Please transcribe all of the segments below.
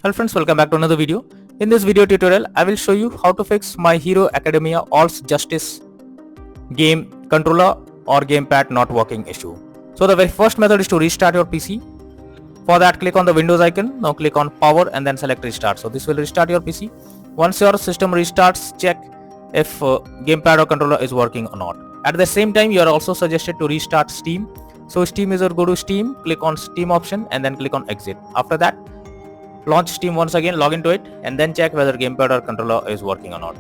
Hello friends, welcome back to another video. In this video tutorial, I will show you how to fix My Hero Academia All's Justice game controller or gamepad not working issue. So the very first method is to restart your PC. For that, click on the Windows icon. Now click on Power and then select Restart. So this will restart your PC. Once your system restarts, check if gamepad or controller is working or not. At the same time, you are also suggested to restart Steam. So Steam user, go to Steam, click on Steam option and then click on Exit. After that, launch Steam once again, log into it and then check whether gamepad or controller is working or not.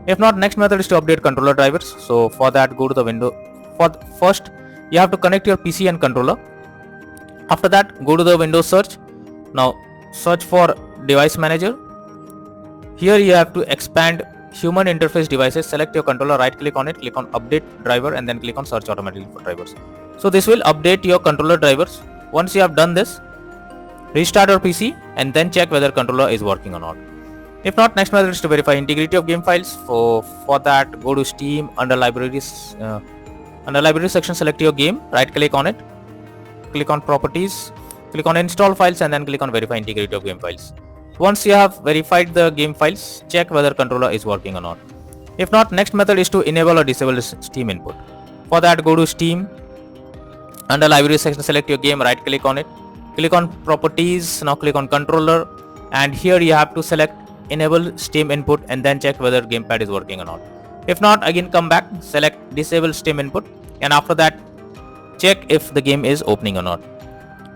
If not, next method is to update controller drivers. So for that, go to the window. First, you have to connect your PC and controller. After that, go to the Windows search. Now search for device manager. Here you have to expand human interface devices. Select your controller, right click on it, click on update driver and then click on search automatically for drivers. So this will update your controller drivers. Once you have done this, restart your PC and then check whether controller is working or not. If not, next method is to verify integrity of game files. For that, go to Steam, under libraries section, select your game, right click on it, click on properties, click on install files and then click on verify integrity of game files. Once you have verified the game files, check whether controller is working or not. If not, next method is to enable or disable Steam input. For that, go to Steam, under library section, select your game, right click on it, click on properties, now click on controller and here you have to select enable Steam input and then check whether gamepad is working or not. If not, again come back, select disable Steam input and after that check if the game is opening or not.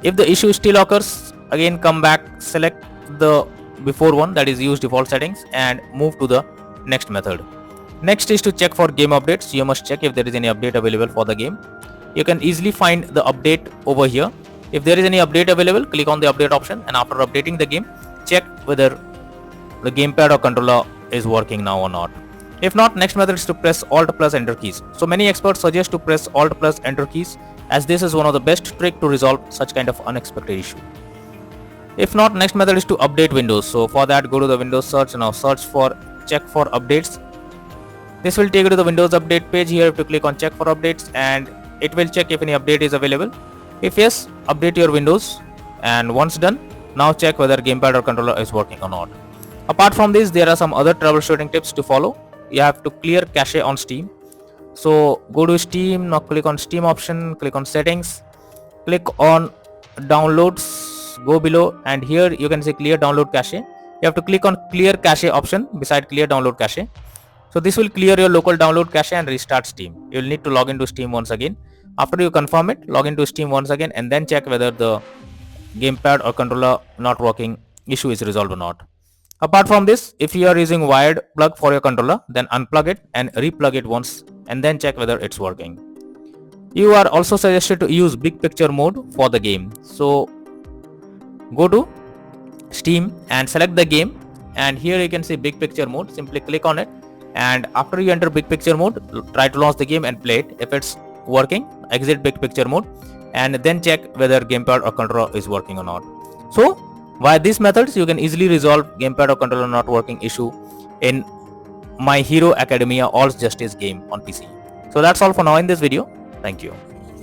If the issue still occurs, again come back, select the before one, that is use default settings and move to the next method. Next is to check for game updates. You must check if there is any update available for the game. You can easily find the update over here. If there is any update available, click on the update option and after updating the game, check whether the gamepad or controller is working now or not. If not, next method is to press Alt plus Enter keys. So many experts suggest to press Alt plus Enter keys as this is one of the best trick to resolve such kind of unexpected issue. If not, next method is to update Windows. So for that, go to the Windows search and now search for check for updates. This will take you to the Windows update page. Here you have to click on check for updates and it will check if any update is available. If yes, update your Windows and once done, now check whether gamepad or controller is working or not. Apart from this, there are some other troubleshooting tips to follow. You have to clear cache on Steam. So go to Steam, now click on Steam option, click on settings, click on downloads, go below and here you can say clear download cache. You have to click on clear cache option beside clear download cache. So this will clear your local download cache and restart Steam. You will need to log into Steam once again. After you confirm it, log into Steam once again and then check whether the gamepad or controller not working issue is resolved or not. Apart from this, if you are using wired plug for your controller, then unplug it and replug it once and then check whether it's working. You are also suggested to use big picture mode for the game. So go to Steam and select the game and here you can see big picture mode. Simply click on it and after you enter big picture mode, try to launch the game and play it. If it's working, exit big picture mode and then check whether gamepad or controller is working or not. So via these methods you can easily resolve gamepad or controller not working issue in My Hero Academia All's Justice game on PC. So that's all for now in this video. Thank you.